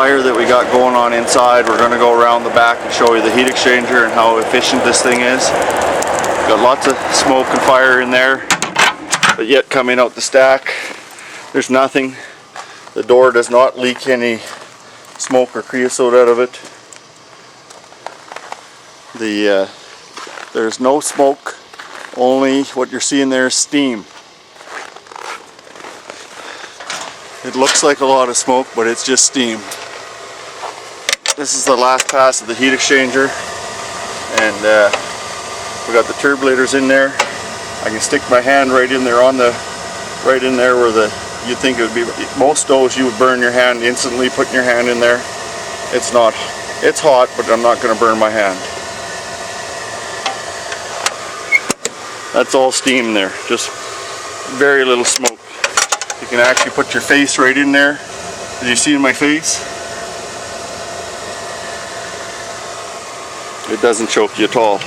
fire that we got going on inside. We're going to go around the back and show you the heat exchanger and how efficient this thing is. Got lots of smoke and fire in there, but yet coming out the stack, there's nothing. The door does not leak any smoke or creosote out of it. There's no smoke, only what you're seeing there is steam. It looks like a lot of smoke, but it's just steam. This is the last pass of the heat exchanger, and we got the turbulators in there. I can stick my hand right in there right in there where you'd think it would be. Most stoves you would burn your hand instantly putting your hand in there. It's not. It's hot, but I'm not going to burn my hand. That's all steam there, just very little smoke. You can actually put your face right in there. As you see in my face, it doesn't choke you at all.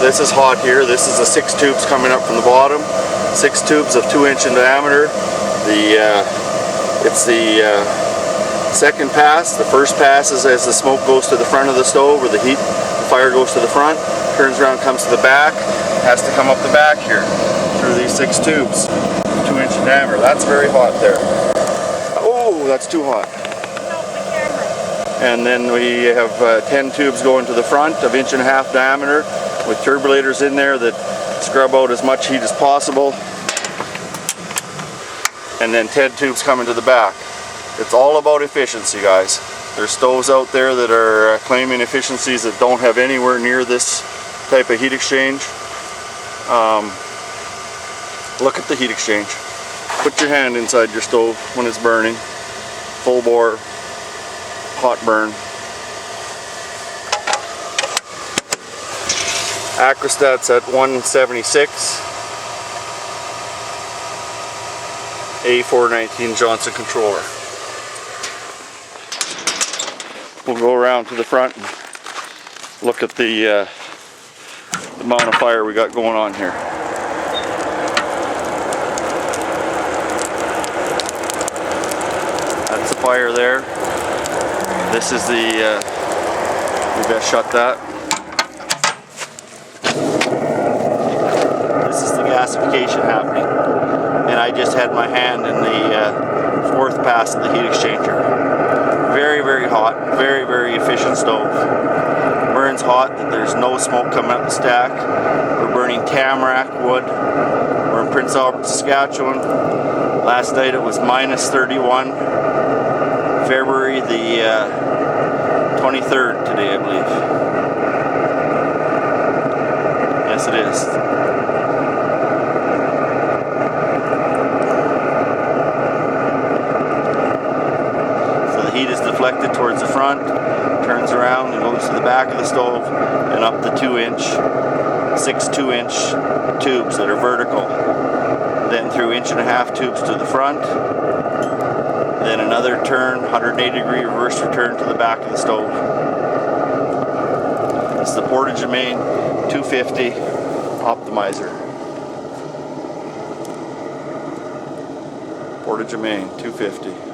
This is hot here. This is the 6 tubes coming up from the bottom. 6 tubes of 2-inch in diameter. It's the second pass. The first pass is as the smoke goes to the front of the stove, or the fire goes to the front, turns around, comes to the back, has to come up the back here through these 6 tubes, 2-inch in diameter. That's very hot there. Oh, that's too hot. And then we have 10 tubes going to the front of 1.5 inch diameter with turbulators in there that scrub out as much heat as possible. And then 10 tubes coming to the back. It's all about efficiency, guys. There's stoves out there that are claiming efficiencies that don't have anywhere near this type of heat exchange. Look at the heat exchange. Put your hand inside your stove when it's burning. Full bore, hot burn. Acrostat's at 176. A419 Johnson controller. We'll go around to the front and look at the amount of fire we got going on here. That's the fire there. This is the, maybe I shut that. This is the gasification happening. And I just had my hand in the 4th pass of the heat exchanger. Very, very hot, very, very efficient stove. Burns hot, there's no smoke coming out the stack. We're burning tamarack wood. We're in Prince Albert, Saskatchewan. Last night it was -31. February the 23rd today, I believe. Yes, it is. Heat is deflected towards the front, turns around and goes to the back of the stove and up the 2-inch, 6 2-inch tubes that are vertical. Then through 1.5 inch tubes to the front. Then another turn, 180-degree reverse return to the back of the stove. This is the Portage 250 optimizer. Portage 250.